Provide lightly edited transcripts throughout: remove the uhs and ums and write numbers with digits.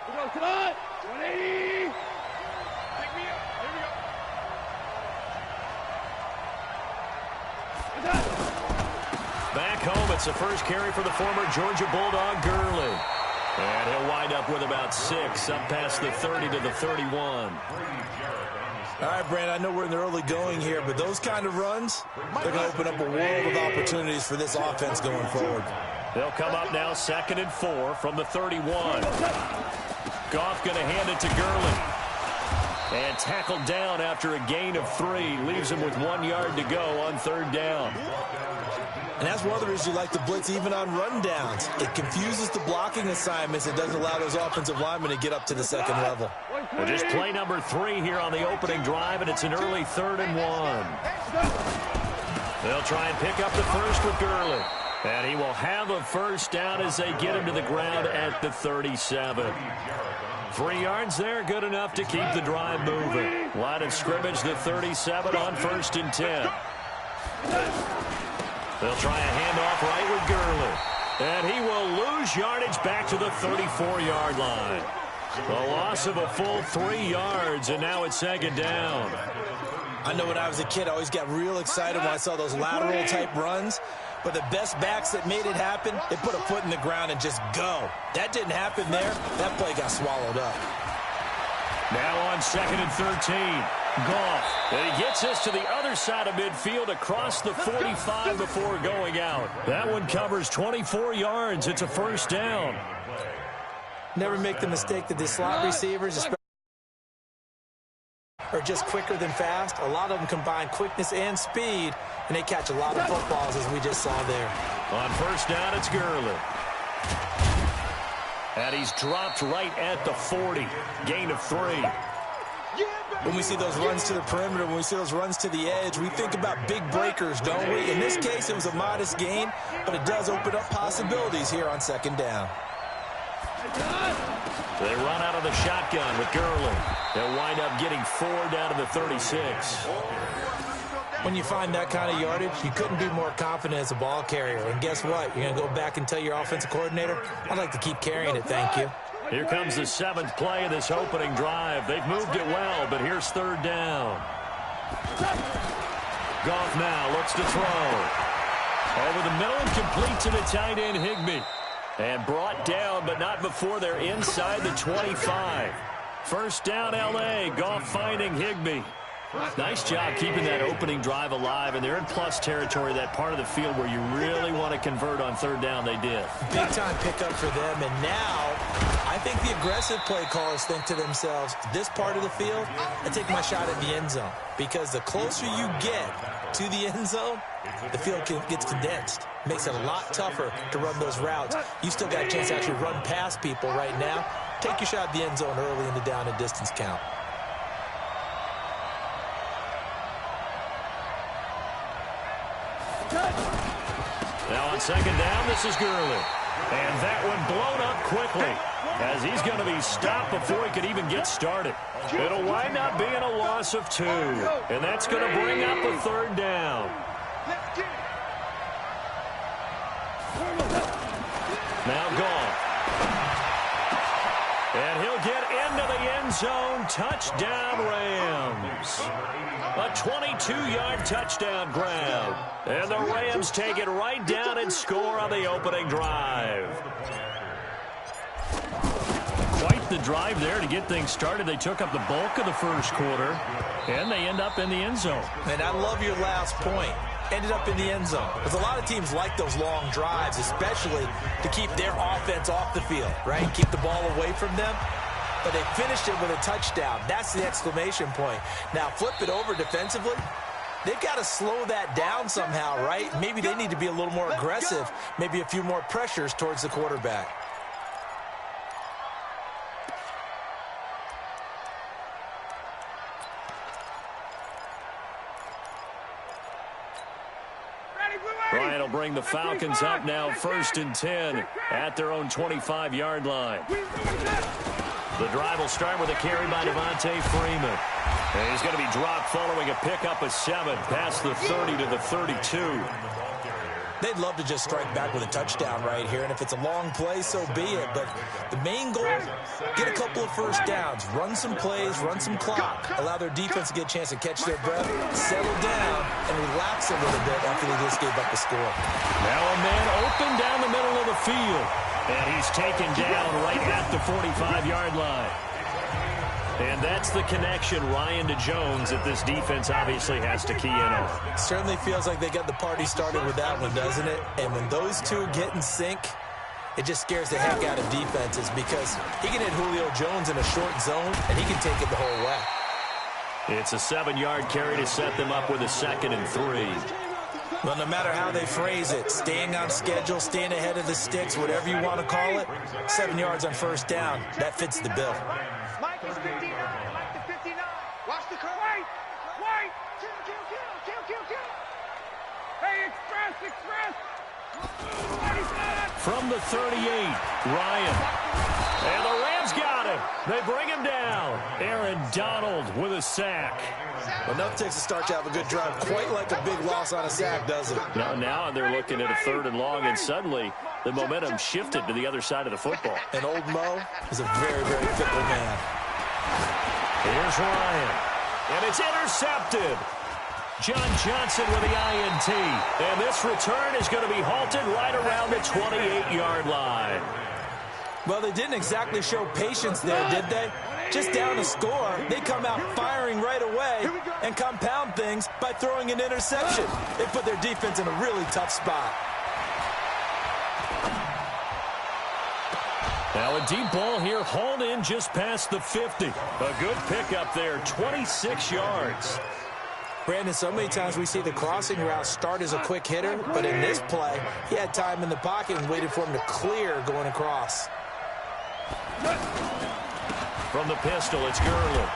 Come on! 180! Pick me up. Here we go. Back home, it's the first carry for the former Georgia Bulldog, Gurley. And he'll wind up with about 6, up past the 30 to the 31. All right, Brandon, I know we're in the early going here, but those kind of runs, they're going to open up a world of opportunities for this offense going forward. They'll come up now 2nd and 4 from the 31. Goff going to hand it to Gurley. And tackled down after a gain of 3. Leaves him with 1 yard to go on 3rd down. And that's one of the reasons you like the blitz even on rundowns. It confuses the blocking assignments. It doesn't allow those offensive linemen to get up to the 2nd level. Well, just play number 3 here on the opening drive, and it's an early 3rd and 1. They'll try and pick up the first with Gurley. And he will have a first down as they get him to the ground at the 37. 3 yards there, good enough to keep the drive moving. Line of scrimmage, the 37 on 1st and 10. They'll try a handoff right with Gurley. And he will lose yardage back to the 34-yard line. A loss of a full 3 yards, and now it's 2nd down. I know when I was a kid, I always got real excited when I saw those lateral-type runs. But the best backs that made it happen, they put a foot in the ground and just go. That didn't happen there. That play got swallowed up. Now on 2nd and 13. Goff. And he gets us to the other side of midfield across the 45 before going out. That one covers 24 yards. It's a first down. Never make the mistake that the slot receivers are just quicker than fast. A lot of them combine quickness and speed, and they catch a lot of footballs, as we just saw there. On first down, it's Gurley. And he's dropped right at the 40. Gain of 3. When we see those runs to the perimeter, when we see those runs to the edge, we think about big breakers, don't we? In this case, it was a modest gain, but it does open up possibilities here on 2nd down. They run out of the shotgun with Gurley. They'll wind up getting 4 down to the 36. When you find that kind of yardage, you couldn't be more confident as a ball carrier. And guess what? You're going to go back and tell your offensive coordinator, I'd like to keep carrying it, thank you. Here comes the 7th play of this opening drive. They've moved it well, but here's 3rd down. Goff now looks to throw. Over the middle and complete to the tight end, Higbee. And brought down, but not before they're inside the 25. First down, L.A. Goff finding Higbee. Nice job keeping that opening drive alive, and they're in plus territory, that part of the field where you really want to convert on 3rd down. They did. Big-time pickup for them, and now I think the aggressive play callers think to themselves, this part of the field, I take my shot at the end zone, because the closer you get to the end zone, the field gets condensed. Makes it a lot tougher to run those routes. You still got a chance to actually run past people right now. Take your shot at the end zone early in the down and distance count. Now on 2nd down, this is Gurley. And that one blown up quickly as he's going to be stopped before he could even get started. It'll wind up being a loss of 2. And that's going to bring up a 3rd down. Now Goff. And he'll get into the end zone. Touchdown, Rams. A 22-yard touchdown grab. And the Rams take it right down and score on the opening drive. Quite the drive there to get things started. They took up the bulk of the first quarter, and they end up in the end zone. And I love your last point. Ended up in the end zone. Because a lot of teams like those long drives, especially to keep their offense off the field, right? Keep the ball away from them. But they finished it with a touchdown. That's the exclamation point. Now flip it over defensively. They've got to slow that down somehow, right? Maybe they need to be a little more aggressive. Maybe a few more pressures towards the quarterback. Bryant will bring the Falcons up now 1st and 10 at their own 25-yard line. The drive will start with a carry by Devontae Freeman. And he's going to be dropped following a pickup of 7 past the 30 to the 32. They'd love to just strike back with a touchdown right here, and if it's a long play, so be it. But the main goal, get a couple of first downs, run some plays, run some clock, allow their defense to get a chance to catch their breath, settle down, and relax a little bit after they just gave up the score. Now a man open down the middle of the field, and he's taken down right at the 45-yard line. And that's the connection, Ryan to Jones, that this defense obviously has to key in on. Certainly feels like they got the party started with that one, doesn't it? And when those two get in sync, it just scares the heck out of defenses because he can hit Julio Jones in a short zone, and he can take it the whole way. It's a 7-yard carry to set them up with a 2nd and 3. Well, no matter how they phrase it, staying on schedule, staying ahead of the sticks, whatever you want to call it, 7 yards on first down, that fits the bill. Mike is 59. Mike to 59. Watch the curve. Wait. Kill. Hey, express. From the 38, Ryan. And the Rams got him. They bring him down. Aaron Donald with a sack. Enough takes to start to have a good drive. Quite like a big loss on a sack, doesn't it? Now they're looking at a 3rd and long, and suddenly the momentum shifted to the other side of the football. And old Mo is a very, very fickle man. Here's Ryan. And it's intercepted. John Johnson with the INT. And this return is going to be halted right around the 28-yard line. Well, they didn't exactly show patience there, did they? Just down a score, they come out firing right away and compound things by throwing an interception. They put their defense in a really tough spot. Now a deep ball here, hauled in just past the 50. A good pickup there, 26 yards. Brandon, so many times we see the crossing route start as a quick hitter, but in this play, he had time in the pocket and waited for him to clear going across. From the pistol, it's Gurley.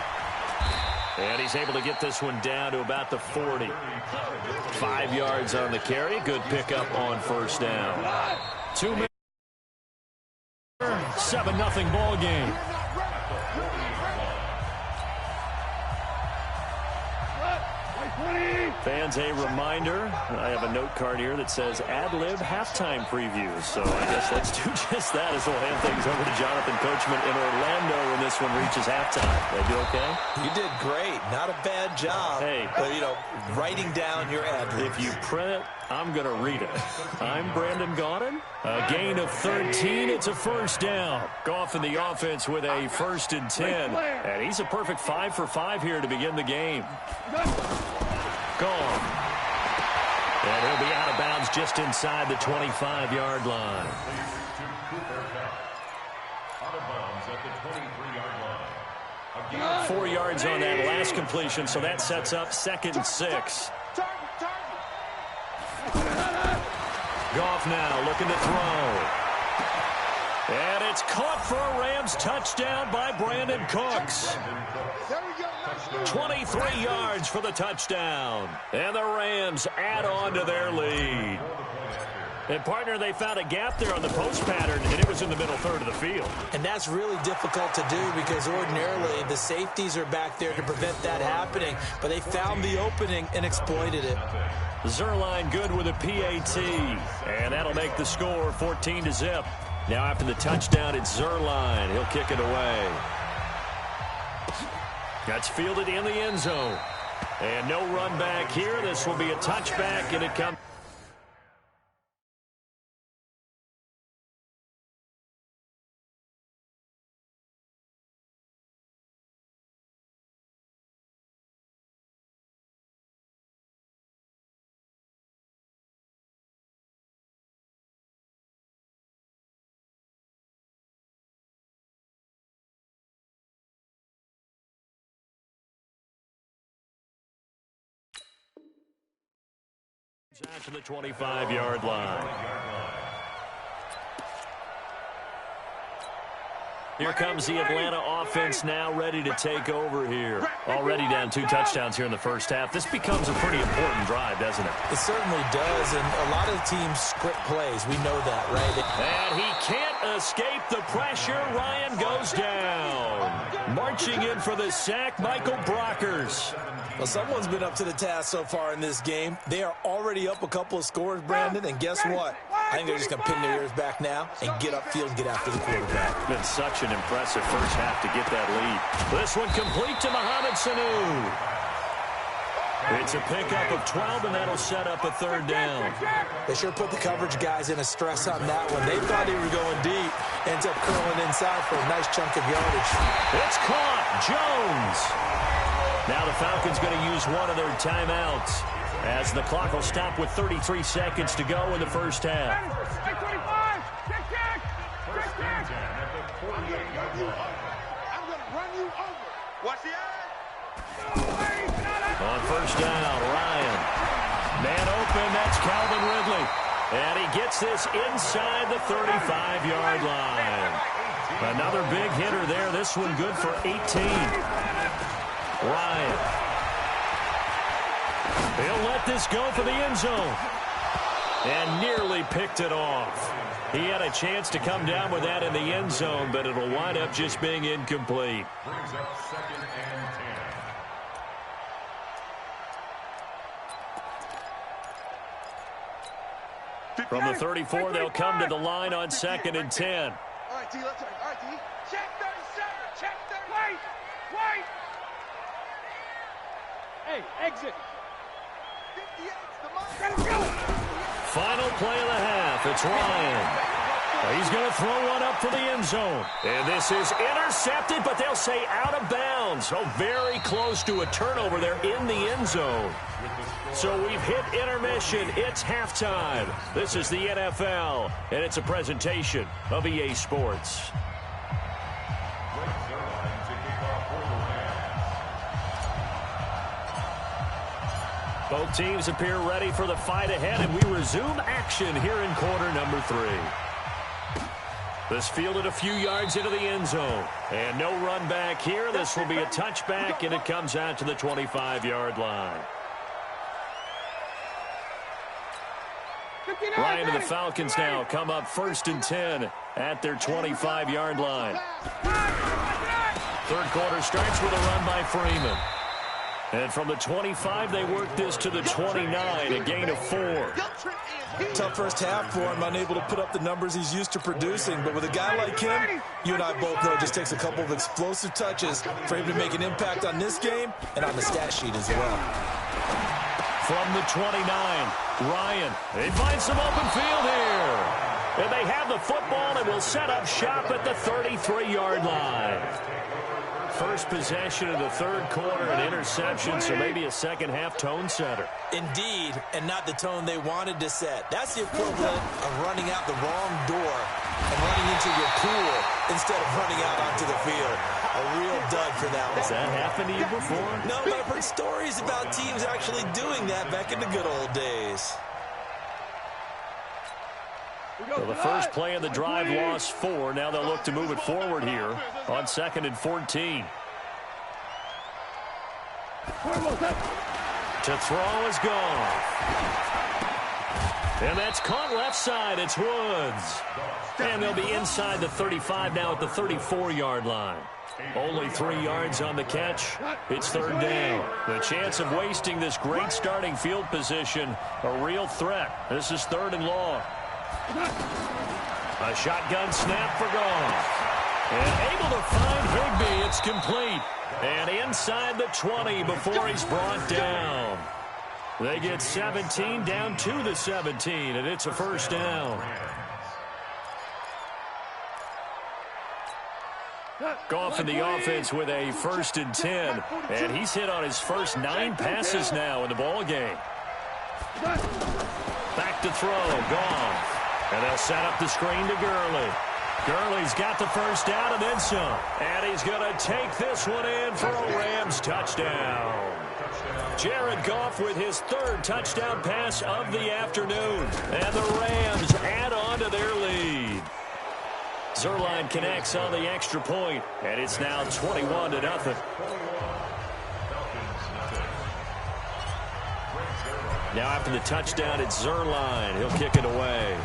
And he's able to get this one down to about the 40. 5 yards on the carry. Good pickup on first down. 2 minutes. 7-0 ball game. Fans, a reminder, I have a note card here that says ad-lib halftime previews. So I guess let's do just that as we'll hand things over to Jonathan Coachman in Orlando when this one reaches halftime. Did I do okay? You did great. Not a bad job. Hey. Writing down your ad-libs. If you print it, I'm going to read it. I'm Brandon Gaudin. A gain of 13. It's a first down. Goff in the offense with a 1st and 10. And he's a perfect 5 for 5 here to begin the game. Gone. And he'll be out of bounds just inside the 25-yard line. Out of bounds at the 23-yard line. 4 yards on that last completion, so that sets up 2nd and 6. Goff now looking to throw. And it's caught for a Rams touchdown by Brandon Cooks. 23 yards for the touchdown. And the Rams add on to their lead. And, partner, they found a gap there on the post pattern, and it was in the middle 3rd of the field. And that's really difficult to do because ordinarily the safeties are back there to prevent that happening. But they found the opening and exploited it. Zuerlein good with a PAT. And that'll make the score 14-0. Now after the touchdown, it's Zuerlein. He'll kick it away. That's fielded in the end zone. And no run back here. This will be a touchback, and it comes. Out to the 25-yard line. Here comes the Atlanta offense now ready to take over here. Already down 2 touchdowns here in the first half. This becomes a pretty important drive, doesn't it? It certainly does, and a lot of teams script plays. We know that, right? And he can't escape the pressure. Ryan goes down. Marching in for the sack, Michael Brockers. Well, someone's been up to the task so far in this game. They are already up a couple of scores, Brandon, and guess what? I think they're just going to pin their ears back now and get upfield and get after the quarterback. Been such an impressive first half to get that lead. This one complete to Mohamed Sanu. It's a pickup of 12, and that'll set up a third down. They sure put the coverage guys in a stress on that one. They thought he was going deep. Ends up curling inside for a nice chunk of yardage. It's caught. Jones. Now the Falcons going to use one of their timeouts as the clock will stop with 33 seconds to go in the first half. I'm going to run you over. Watch the eye. On first down, Ryan. Man open, that's Calvin Ridley. And he gets this inside the 35-yard line. Another big hitter there. This one good for 18. Ryan. He'll let this go for the end zone. And nearly picked it off. He had a chance to come down with that in the end zone, but it'll wind up just being incomplete. Brings up 2nd and 10. From the 34, they'll come to the line on 2nd and 10. All right, T, let's turn. All right, T. Check 37. Check 30. Wait. Wait. Hey, exit. 58. The go. Final play of the half. It's Ryan. He's going to throw one up for the end zone. And this is intercepted, but they'll say out of bounds. So very close to a turnover there in the end zone. So we've hit intermission. It's halftime. This is the NFL, and it's a presentation of EA Sports. Both teams appear ready for the fight ahead, and we resume action here in quarter number 3. This fielded a few yards into the end zone. And no run back here. This will be a touchback, and it comes out to the 25-yard line. Ryan and the Falcons now come up 1st and 10 at their 25-yard line. Third quarter starts with a run by Freeman. And from the 25, they work this to the 29, a gain of 4. Tough first half for him, unable to put up the numbers he's used to producing. But with a guy like him, you and I both know it just takes a couple of explosive touches for him to make an impact on this game and on the stat sheet as well. From the 29, Ryan. They find some open field here. And they have the football and will set up shop at the 33-yard line. First possession of the third quarter, an interception, so maybe a second-half tone setter. Indeed, and not the tone they wanted to set. That's the equivalent of running out the wrong door and running into your pool instead of running out onto the field. A real dud for that one. Has that happened to you before? No, but I've heard stories about teams actually doing that back in the good old days. So the first play of the drive lost 4. Now they'll look to move it forward here on 2nd and 14. To throw is gone. And that's caught left side. It's Woods. And they'll be inside the 35 now at the 34-yard line. Only 3 yards on the catch. It's third down. The chance of wasting this great starting field position, a real threat. This is 3rd and long. A shotgun snap for Goff. And able to find Higbee. It's complete. And inside the 20 before he's brought down. They get 17 down to the 17, and it's a first down. Goff in the offense with a 1st and 10. And he's hit on his first 9 passes now in the ball game. Back to throw. Goff. And they'll set up the screen to Gurley. Gurley's got the first down and then some. And he's going to take this one in for a Rams touchdown. Jared Goff with his 3rd touchdown pass of the afternoon. And the Rams add on to their lead. Zuerlein connects on the extra point, and it's now 21-0. Now after the touchdown, it's Zuerlein. He'll kick it away.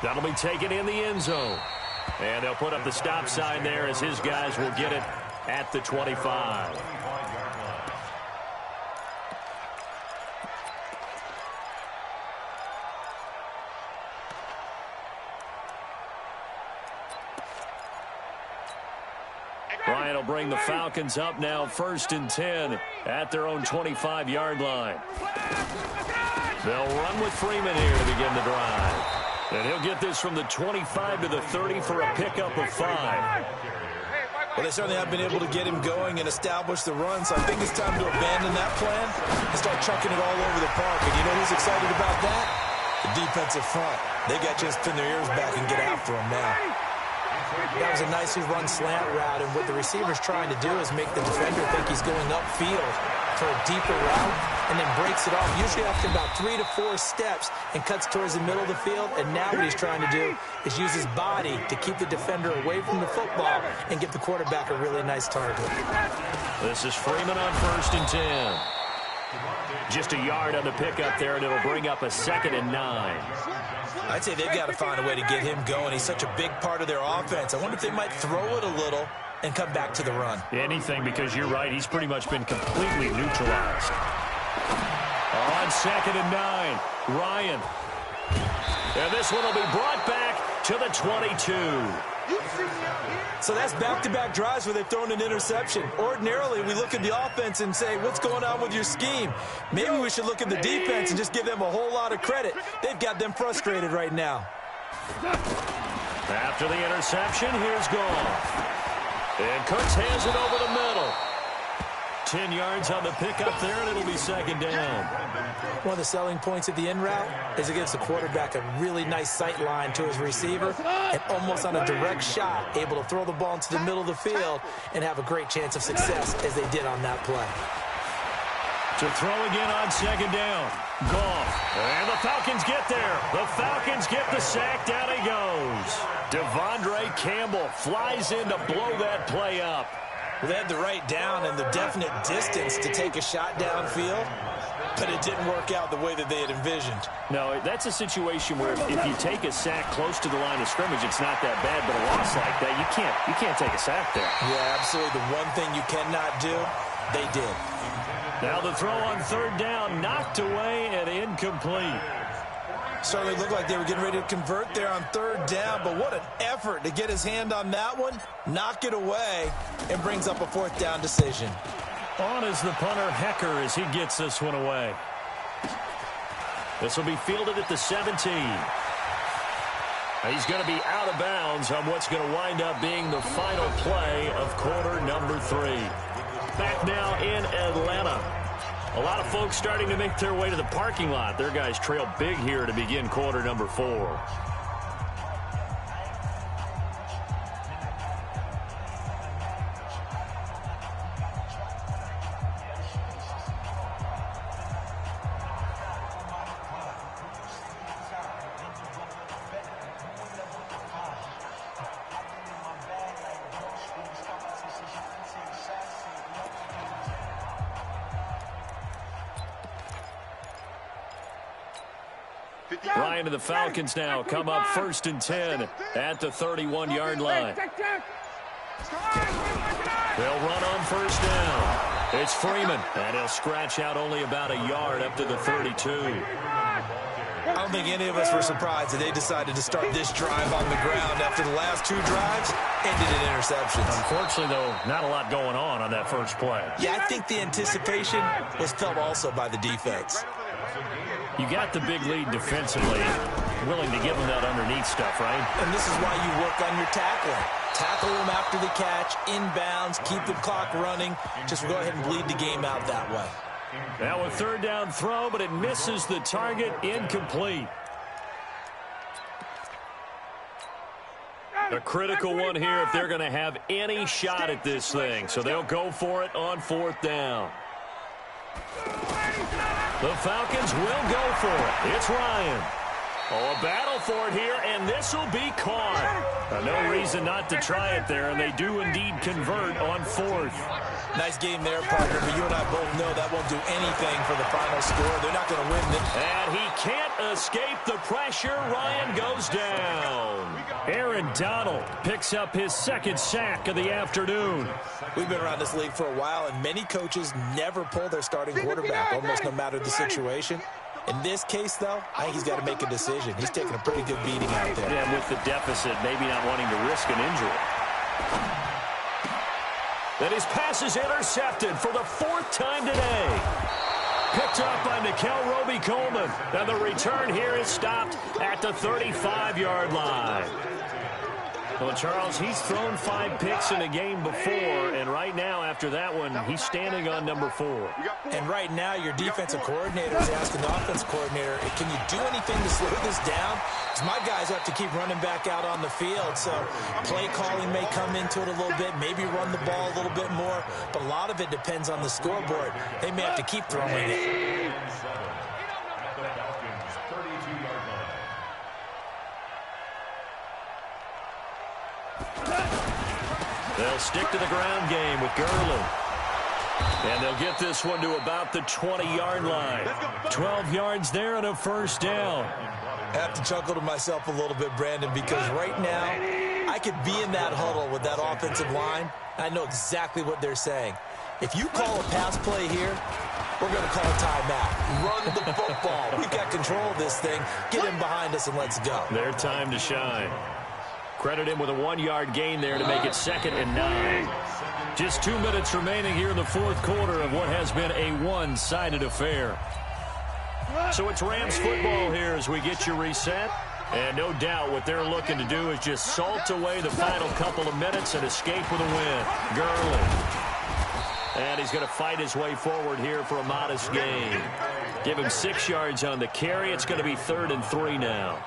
That'll be taken in the end zone. And they'll put up the stop sign there as his guys will get it at the 25. Bryant will bring the Falcons up now 1st and 10 at their own 25-yard line. They'll run with Freeman here to begin the drive. And he'll get this from the 25 to the 30 for a pickup of 5. Well, they certainly have been able to get him going and establish the run, so I think it's time to abandon that plan and start chucking it all over the park. And you know who's excited about that? The defensive front. They got to just pin their ears back and get after him now. That was a nicely run slant route, and what the receiver's trying to do is make the defender think he's going upfield for a deeper route, and then breaks it off, usually after about 3 to 4 steps, and cuts towards the middle of the field. And now what he's trying to do is use his body to keep the defender away from the football and give the quarterback a really nice target. This is Freeman on 1st and 10. Just a yard on the pickup there, and it'll bring up a 2nd and 9. I'd say they've got to find a way to get him going. He's such a big part of their offense. I wonder if they might throw it a little and come back to the run. Anything, because you're right. He's pretty much been completely neutralized. On 2nd and 9, Ryan. And this one will be brought back to the 22. So that's back-to-back drives where they've thrown an interception. Ordinarily, we look at the offense and say, what's going on with your scheme? Maybe we should look at the defense and just give them a whole lot of credit. They've got them frustrated right now. After the interception, here's Goff. And Cooks has it over the middle. 10 yards on the pickup there, and it'll be 2nd down. One of the selling points of the in route is it gives the quarterback a really nice sight line to his receiver, and almost on a direct shot, able to throw the ball into the middle of the field and have a great chance of success as they did on that play. To throw again on 2nd down. Goff. And the Falcons get there. The Falcons get the sack. Down he goes. Devondre Campbell flies in to blow that play up. They had the right down and the definite distance to take a shot downfield, but it didn't work out the way that they had envisioned. No, that's a situation where if you take a sack close to the line of scrimmage, it's not that bad, but a loss like that, you can't take a sack there. Yeah, absolutely. The one thing you cannot do, they did. Now the throw on 3rd down, knocked away and incomplete. Certainly looked like they were getting ready to convert there on 3rd down, but what an effort to get his hand on that one, knock it away, and brings up a 4th down decision. On is the punter, Hecker, as he gets this one away. This will be fielded at the 17. He's going to be out of bounds on what's going to wind up being the final play of quarter number 3. Back now in Atlanta. A lot of folks starting to make their way to the parking lot. Their guys trail big here to begin quarter number 4. Ryan and the Falcons now come up 1st and 10 at the 31-yard line. They'll run on 1st down. It's Freeman, and he'll scratch out only about a yard up to the 32. I don't think any of us were surprised that they decided to start this drive on the ground after the last 2 drives ended in interceptions. Unfortunately, though, not a lot going on that first play. Yeah, I think the anticipation was felt also by the defense. You got the big lead defensively, willing to give them that underneath stuff, right? And this is why you work on your tackling. Tackle them after the catch, inbounds, keep the clock running. Just go ahead and bleed the game out that way. Now a 3rd down throw, but it misses the target, incomplete. A critical one here if they're going to have any shot at this thing. So they'll go for it on 4th down. The Falcons will go for it. It's Ryan. Oh, a battle for it here, and this will be caught. No reason not to try it there, and they do indeed convert on 4th. Nice game there, partner, but you and I both know that won't do anything for the final score. They're not going to win this. And he can't escape the pressure. Ryan goes down. Aaron Donald picks up his second sack of the afternoon. We've been around this league for a while, and many coaches never pull their starting quarterback, almost no matter the situation. In this case, though, I think he's got to make a decision. He's taking a pretty good beating out there. Yeah, with the deficit, maybe not wanting to risk an injury. Then his pass is intercepted for the fourth time today. Picked up by Nickel Roby-Coleman. And the return here is stopped at the 35-yard line. Well, Charles, he's thrown 5 picks in a game before, and right now, after that one, he's standing on number 4. And right now, your defensive coordinator is asking the offensive coordinator, can you do anything to slow this down? Because my guys have to keep running back out on the field, so play calling may come into it a little bit, maybe run the ball a little bit more, but a lot of it depends on the scoreboard. They may have to keep throwing it. They'll stick to the ground game with Garland. And they'll get this one to about the 20-yard line. 12 yards there and a first down. I have to chuckle to myself a little bit, Brandon, because right now I could be in that huddle with that offensive line. I know exactly what they're saying. If you call a pass play here, we're going to call a timeout. Run the football. We've got control of this thing. Get him behind us and let's go. Their time to shine. Credit him with a 1-yard gain there to make it 2nd and 9. Just 2 minutes remaining here in the fourth quarter of what has been a one-sided affair. So it's Rams football here as we get you reset. And no doubt what they're looking to do is just salt away the final couple of minutes and escape with a win. Garland. And he's going to fight his way forward here for a modest gain. Give him 6 yards on the carry. It's going to be 3rd and 3 now.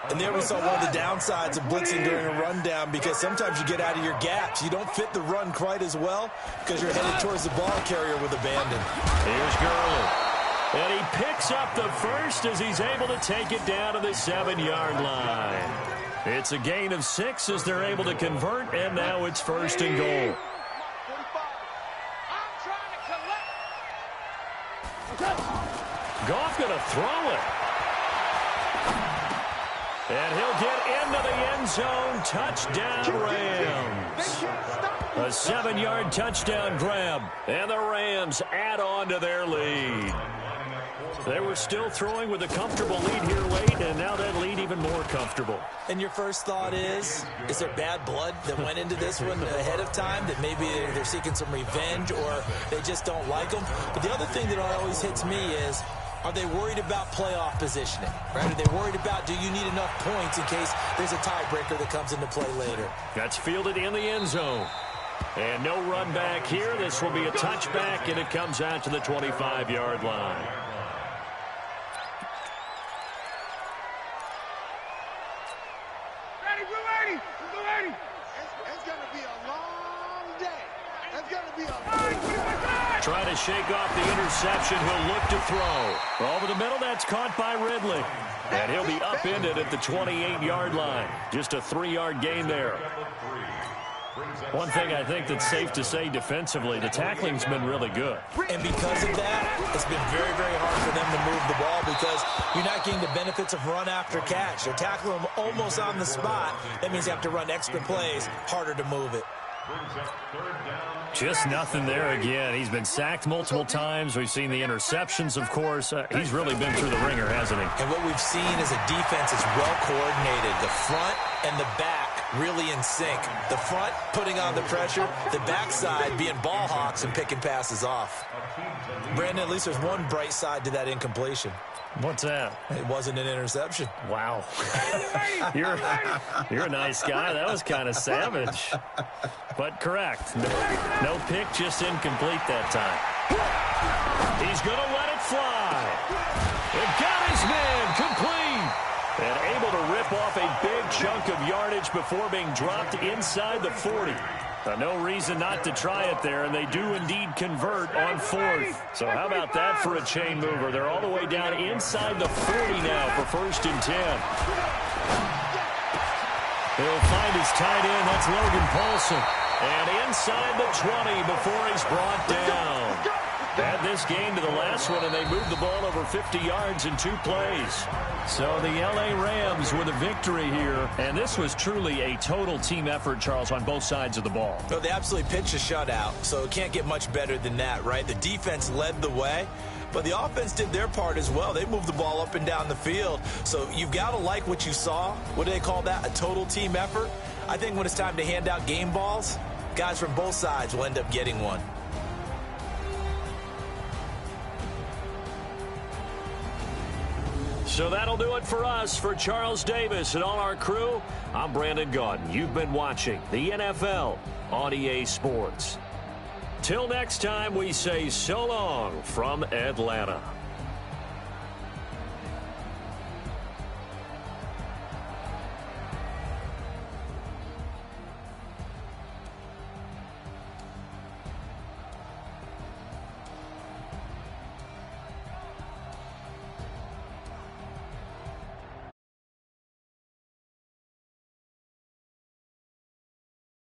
And there we saw one of the downsides of blitzing during a rundown, because sometimes you get out of your gaps. You don't fit the run quite as well because you're headed towards the ball carrier with abandon. Here's Garland. And he picks up the first as he's able to take it down to the 7-yard line. It's a gain of 6 as they're able to convert, and now it's 1st and goal. Goff going to throw it. And he'll get into the end zone. Touchdown, Rams. A 7-yard touchdown grab. And the Rams add on to their lead. They were still throwing with a comfortable lead here late, and now that lead even more comfortable. And your first thought is there bad blood that went into this one ahead of time, that maybe they're seeking some revenge or they just don't like them? But the other thing that always hits me is, are they worried about playoff positioning? Right? Are they worried about, do you need enough points in case there's a tiebreaker that comes into play later? That's fielded in the end zone. And no run back here. This will be a touchback, and it comes out to the 25-yard line. Ready. It's going to be a long day. It's going to be a long day. Trying to shake off the interception. He'll look to throw. Over the middle, that's caught by Ridley. And he'll be upended at the 28-yard line. Just a 3-yard gain there. One thing I think that's safe to say defensively, the tackling's been really good. And because of that, it's been very, very hard for them to move the ball because you're not getting the benefits of run after catch. They're tackling them almost on the spot. That means you have to run extra plays, harder to move it. Just nothing there again. He's been sacked multiple times. We've seen the interceptions, of course. He's really been through the ringer, hasn't he? And what we've seen is a defense is well coordinated. The front and the back really in sync. The front putting on the pressure, the backside being ball hawks and picking passes off. Brandon, at least there's one bright side to that incompletion. What's that? It wasn't an interception. Wow. You're a nice guy. That was kind of savage. But correct. No pick, just incomplete that time. He's going to let it fly. They've got his man complete. And able to rip off a big chunk of yardage before being dropped inside the 40. No reason not to try it there, and they do indeed convert on 4th. So how about that for a chain mover? They're all the way down inside the 40 now for 1st and 10. He'll find his tight end. That's Logan Paulson. And inside the 20 before he's brought down. Add this game to the last one, and they moved the ball over 50 yards in 2 plays. So the L.A. Rams with a victory here. And this was truly a total team effort, Charles, on both sides of the ball. No, they absolutely pitched a shutout, so it can't get much better than that, right? The defense led the way, but the offense did their part as well. They moved the ball up and down the field. So you've got to like what you saw. What do they call that? A total team effort? I think when it's time to hand out game balls, guys from both sides will end up getting one. So that'll do it for us. For Charles Davis and all our crew, I'm Brandon Gaudin. You've been watching the NFL on EA Sports. Till next time, we say so long from Atlanta.